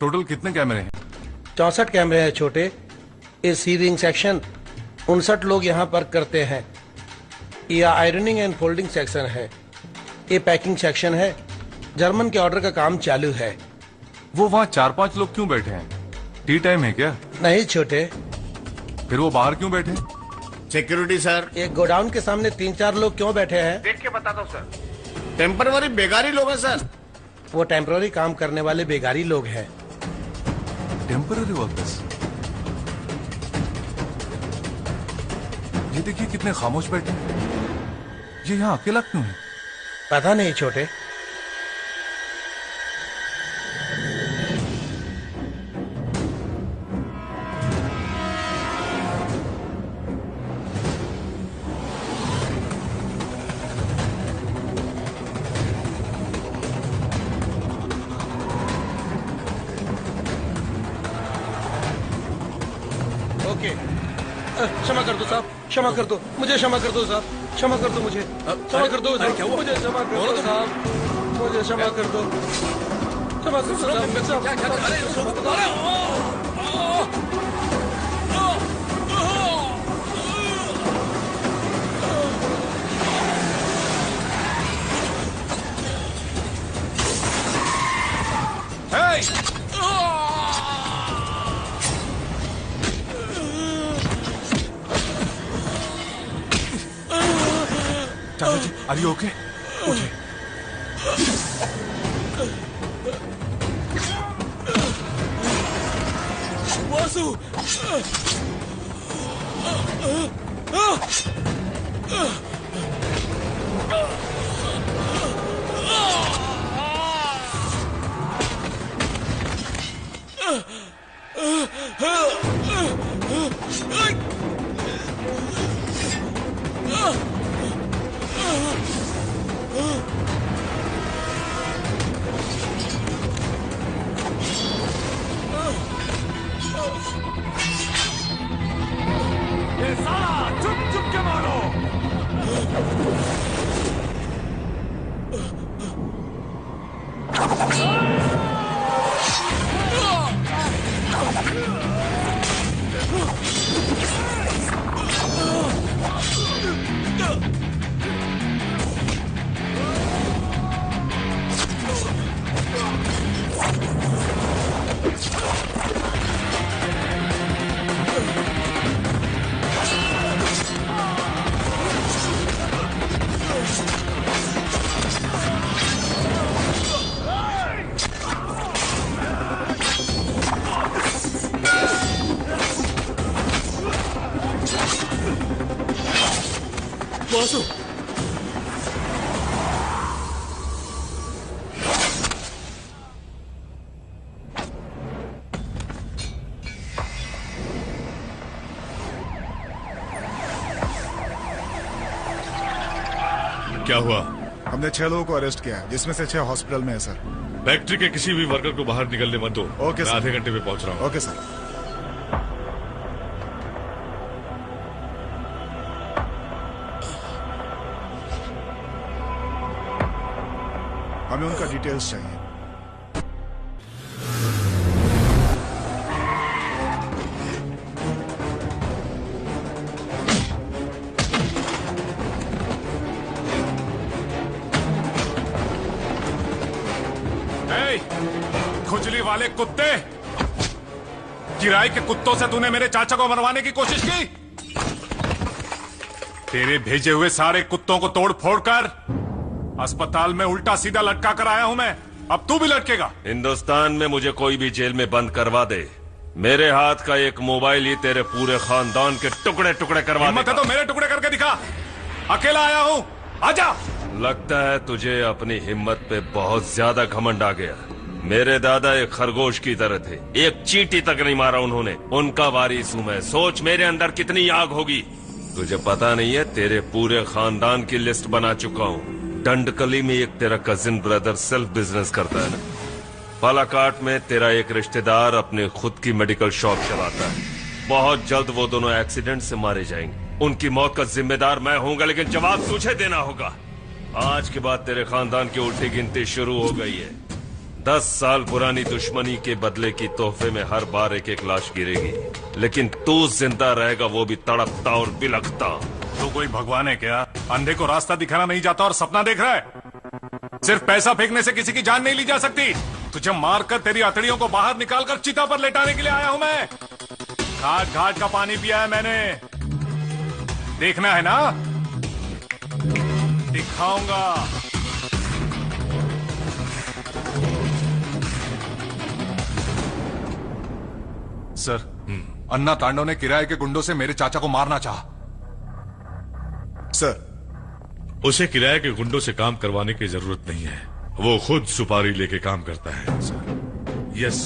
Total कितने कैमरे हैं? 64 कैमरे हैं छोटे। ये सीविंग सेक्शन 59 लोग यहाँ पर करते हैं। ये आयरनिंग एंड फोल्डिंग सेक्शन है। ये पैकिंग सेक्शन है। जर्मन के ऑर्डर का काम चालू है। वो वहाँ 4-5 लोग क्यों बैठे हैं? टी टाइम है क्या? नहीं छोटे। फिर वो बाहर क्यों बैठे हैं? Security sir. एक गोडाउन के सामने 3-4 लोग क्यों बैठे हैं? देख के बताता हूँ सर। टेम्परवरी बेगारी लोग हैं सर। वो टेम्पररी काम करने वाले बेगारी लोग हैं। Temporary workers. ये देखिए कितने खामोश बैठे हैं। ये यहाँ अकेला क्यों है? पता नहीं छोटे। क्षमा कर दो साहब, क्षमा कर दो, मुझे क्षमा कर दो साहब, क्षमा कर दो मुझे, क्षमा कर दो साहब, मुझे क्षमा कर दो साहब, मुझे क्षमा कर दो, क्षमा कर दो Hey! दादाजी, are you okay? Okay. Vasu! Vasu! क्या हुआ? हमने 6 लोगों को अरेस्ट किया है, जिसमें से 6 हॉस्पिटल में है सर। फैक्ट्री के किसी भी वर्कर को बाहर निकलने मत दो। ओके मैं सर। आधे घंटे में पहुंच रहा हूँ। Okay sir. हमें उनका डिटेल्स चाहिए। खुजली वाले कुत्ते, किराए के कुत्तों से तूने मेरे चाचा को मरवाने की कोशिश की। तेरे भेजे हुए सारे कुत्तों को तोड़ फोड़ कर अस्पताल में उल्टा सीधा लटका कर आया हूं मैं। अब तू भी लटकेगा। हिंदुस्तान में मुझे कोई भी जेल में बंद करवा दे, मेरे हाथ का एक मोबाइल ही तेरे पूरे खानदान के टुकड़े टुकड़े करवा हिम्मत है तो मेरे टुकड़े करके दिखा। अकेला आया हूं, आजा। लगता है तुझे अपनी हिम्मत पे बहुत ज्यादा घमंड आ गया। मेरे दादा एक खरगोश की तरह थे, एक चींटी तक नहीं मारा उन्होंने। उनका वारिस हूं मैं। सोच मेरे अंदर कितनी आग होगी। तुझे पता नहीं है, तेरे पूरे खानदान की लिस्ट बना चुका हूँ। डंडकली में एक तेरा कजिन ब्रदर सेल्फ बिजनेस करता है ना। पालाकाट में तेरा एक रिश्तेदार अपने खुद की मेडिकल शॉप चलाता है। बहुत जल्द वो दोनों एक्सीडेंट से मारे जाएंगे। उनकी मौत का जिम्मेदार मैं हूंगा, लेकिन जवाब तुझे देना होगा। आज के बाद तेरे खानदान की उल्टी गिनती शुरू हो गई है। 10 साल पुरानी दुश्मनी के बदले की तोहफे में हर बार एक एक लाश गिरेगी, लेकिन तू जिंदा रहेगा, वो भी तड़पता और बिलखता। तू कोई भगवान है क्या? अंधे को रास्ता दिखाना नहीं जाता और सपना देख रहा है? सिर्फ पैसा फेंकने से किसी की जान नहीं ली जा सकती। तुझे मारकर तेरी हथेलियों को बाहर निकालकर चिता पर लेटाने के लिए आया हूं मैं। घाट घाट का पानी पिया है मैंने। देखना है ना? दिखाऊंगा। सर, अन्ना तांडव ने किराए के गुंडों से मेरे चाचा को मारना चाहा। सर, उसे किराए के गुंडों से काम करवाने की जरूरत नहीं है, वो खुद सुपारी लेके काम करता है। Sir, yes,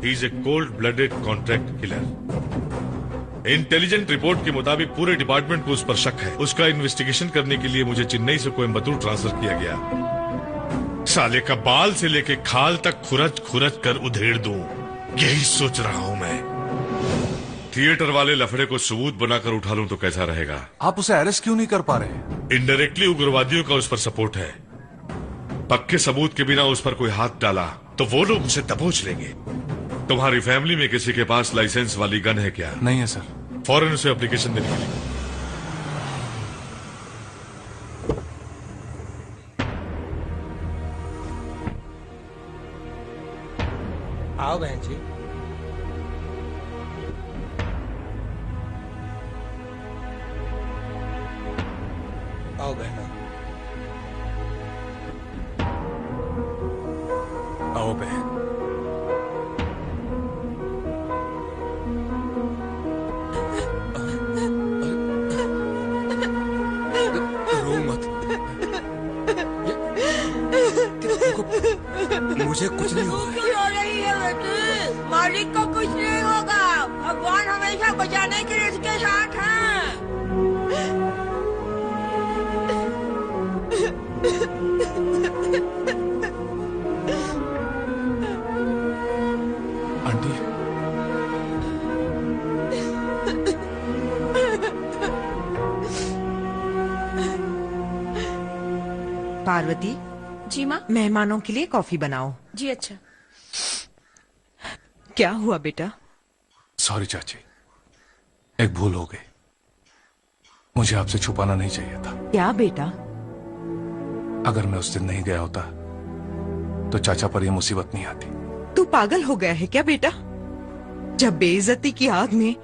he is a cold blooded contract killer. Intelligent report के मुताबिक पूरे डिपार्टमेंट को उस पर शक है। उसका इन्वेस्टिगेशन करने के लिए मुझे चेन्नई से कोयम्बतूर ट्रांसफर किया गया। साले का बाल से लेके खाल तक खुरच खुरच कर उधेड़ दूं, यही सोच रहा हूं मैं। थिएटर वाले लफड़े को सबूत बनाकर उठा लूं तो कैसा रहेगा? आप उसे अरेस्ट क्यों नहीं कर पा रहे? इनडायरेक्टली उग्रवादियों का उस पर सपोर्ट है। पक्के सबूत के बिना उस पर कोई हाथ डाला तो वो लोग उसे दबोच लेंगे। तुम्हारी फैमिली में किसी के पास लाइसेंस वाली गन है क्या? नहीं है सर। फौरन उसे एप्लीकेशन देने के लिए। आओ बहन जी। आओ बहना। आओ बहन। रो मत। मुझे कुछ नहीं हुआ। रो रही है बेटी, मालिक को कुछ नहीं होगा। भगवान हमेशा बचाने के लिए उसके साथ हैं। आंटी, पार्वती। जी माँ। मेहमानों के लिए कॉफी बनाओ। जी अच्छा। क्या हुआ बेटा? सॉरी चाची, एक भूल हो गई। मुझे आपसे छुपाना नहीं चाहिए था। क्या बेटा? अगर मैं उस दिन नहीं गया होता तो चाचा पर यह मुसीबत नहीं आती। तू पागल हो गया है क्या बेटा? जब बेइज्जती की आग में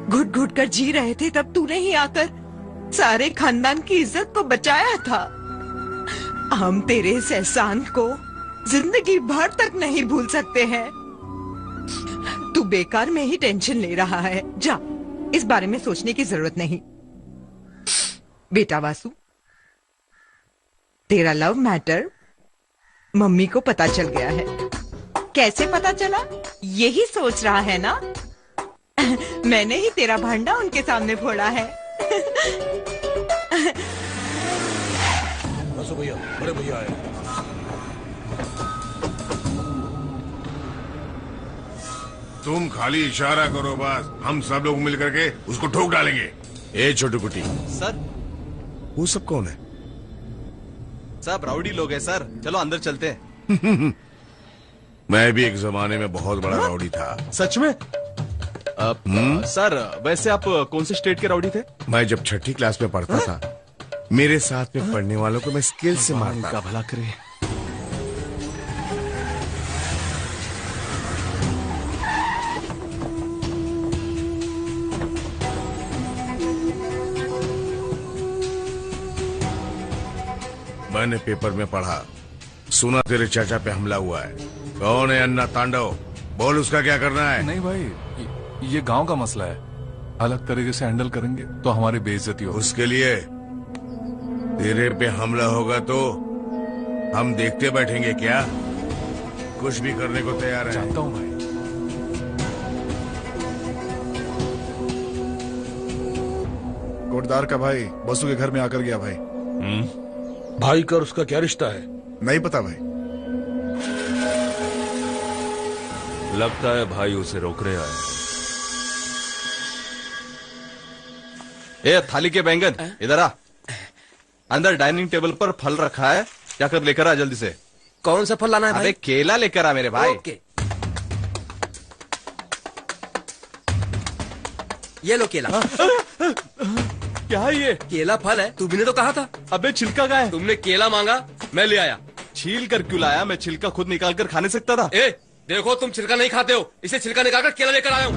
घुट घुट कर जी रहे थे तब तूने ही आकर सारे खानदान की इज्जत को बचाया था। हम तेरे इस एहसान को जिंदगी भर तक नहीं भूल सकते हैं। तू बेकार में ही टेंशन ले रहा है। जा, इस बारे में सोचने की जरूरत नहीं। बेटा वासु, तेरा लव मैटर मम्मी को पता चल गया है। कैसे पता चला यही सोच रहा है ना? मैंने ही तेरा भांडा उनके सामने फोड़ा है। बसो भैया, बड़े भैया आए। तुम खाली इशारा करो बस, हम सब लोग मिल करके उसको ठोक डालेंगे। ए छोटू कुटी। सर, वो सब कौन है? सब राउडी लोग हैं सर, चलो अंदर चलते हैं। मैं भी एक जमाने में बहुत बड़ा राउडी था। सच में? सर, वैसे आप कौन से स्टेट के राउडी थे? मैं जब छठी क्लास में पढ़ता था, मेरे साथ में पढ़ने वालों को मैं स्किल से मारता का भला करे। मैंने पेपर में पढ़ा, सुना तेरे चाचा पे हमला हुआ है। कौन है अन्ना तांडव? बोल, उसका क्या करना है? नहीं भाई, ये गांव का मसला है। अलग तरीके से हैंडल करेंगे तो हमारी बेइज्जती होगी। उसके लिए तेरे पे हमला होगा तो हम देखते बैठेंगे क्या? कुछ भी करने को तैयार है। जानता हूँ भाई। कोटदार का भाई बसु के घर में आकर गया भाई। भाई का और उसका क्या रिश्ता है? नहीं पता भाई। लगता है भाई उसे रोकने आया। ए थाली के बैंगन इधर आ। अंदर डाइनिंग टेबल पर फल रखा है, जाकर लेकर आ जल्दी से। कौन सा फल लाना है भाई? अबे केला लेकर आ मेरे भाई। ओके। ये लो केला। क्या है ये? केला फल है, तुमने तो कहा था। अबे छिलका का है। तुमने केला मांगा, मैं ले आया। छील कर क्यों लाया? मैं छिलका खुद निकाल कर खा नहीं सकता था। ए, देखो तुम छिलका नहीं खाते हो, इसे छिलका निकाल कर केला लेकर आया हूँ।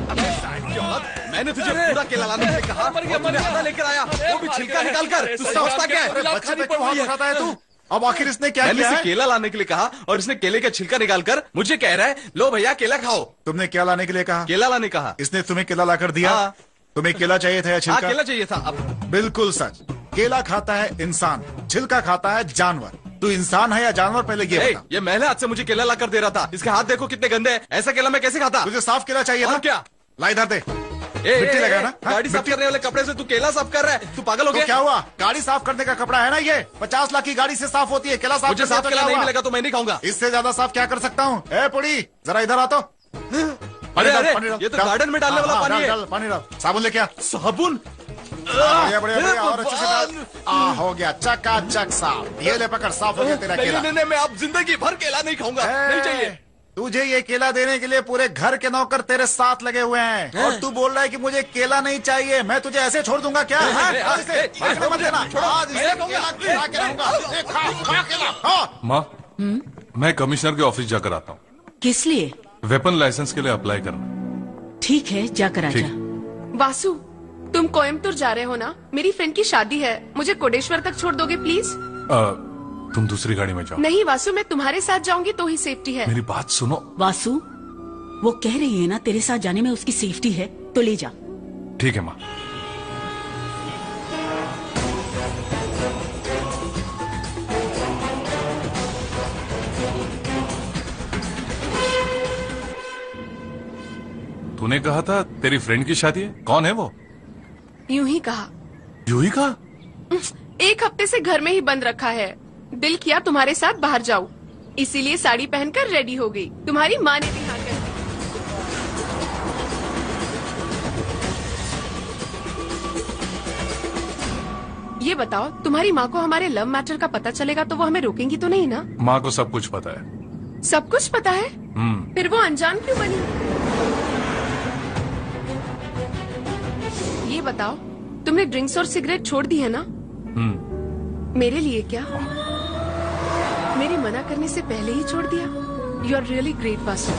मैंने तुझे पूरा केला लाने के लिए कहा, तूने आधा लेकर आया, वो भी छिलका निकाल कर। तू समझता क्या है? बच्चे पे क्यों हाथ उठाता है तू? अब आखिर इसने क्या मैंने किया इसे है? केला लाने के लिए कहा और इसने केले का छिलका निकाल कर मुझे कह रहा है, लो भैया केला खाओ। तुमने क्या लाने के लिए कहा? केला लाने कहा। इसने तुम्हें केला लाकर दिया? हाँ। तुम्हें केला चाहिए था या हाँ, छिलका? केला चाहिए था। अब बिल्कुल सच। केला खाता है इंसान, छिलका खाता है जानवर। तू इंसान है या जानवर, पहले ये बता। ये महल हाथ से मुझे केला लाकर दे रहा था। इसके हाथ देखो कितने गंदे हैं। ऐसा केला मैं कैसे खाता? तुझे साफ केला चाहिए था? क्या? ला इधर दे। मिट्टी लगा ना? गाड़ी साफ करने वाले कपड़े से तू केला साफ कर रहा है? तू पागल हो गया? तो क्या हुआ? गाड़ी साफ करने का कपड़ा है ना ये? 50 लाख की गाड़ी से साफ होती है। केला साफ मुझे साफ केला नहीं मिलेगा तो मैं नहीं खाऊंगा। इससे ज्यादा साफ क्या कर सकता हूँ? ए पुड़ी, जरा इधर आ तो। अरे ये तो गार्डन में डालने वाला पानी है। पानी डाल। साबुन लेके आ। साबुन? बढ़िया बढ़िया और अच्छे से डाल। हो गया चकाचक साफ। ये ले पकड़, साफ हो गया तेरा केला। नहीं, मैं अब जिंदगी भर केला नहीं खाऊंगा। नहीं चाहिए। तुझे ये केला देने के लिए पूरे घर के नौकर तेरे साथ लगे हुए हैं और तू बोल रहा है कि मुझे केला नहीं चाहिए। मैं तुझे ऐसे छोड़ दूंगा क्या? माँ, मैं कमिश्नर के ऑफिस जाकर आता हूँ। किस लिए? वेपन लाइसेंस के लिए अप्लाई करना। ठीक है, जाकर आजा। वासु, तुम कोयम्बतूर जा रहे हो ना? मेरी फ्रेंड की शादी है, मुझे कोडेश्वर तक छोड़ दोगे प्लीज? तुम दूसरी गाड़ी में जाओ। नहीं वासु, मैं तुम्हारे साथ जाऊंगी तो ही सेफ्टी है। मेरी बात सुनो। वासु, वो कह रही है ना तेरे साथ जाने में उसकी सेफ्टी है, तो ले जा। ठीक है माँ। तूने कहा था तेरी फ्रेंड की शादी है, कौन है वो? यूं ही कहा। यूं ही कहा? एक हफ्ते से घर में ही बंद रखा है। दिल किया तुम्हारे साथ बाहर जाऊं, इसीलिए साड़ी पहनकर रेडी हो गई। तुम्हारी माँ ने भी हाँ कर दी। ये बताओ, तुम्हारी माँ को हमारे लव मैटर का पता चलेगा तो वो हमें रोकेंगी तो नहीं ना? माँ को सब कुछ पता है। सब कुछ पता है? फिर वो अनजान क्यों बनी? ये बताओ, तुमने ड्रिंक्स और सिगरेट छोड़ दी है ना? मेरे लिए क्या? मेरे मना करने से पहले ही छोड़ दिया? You are really great Vasu.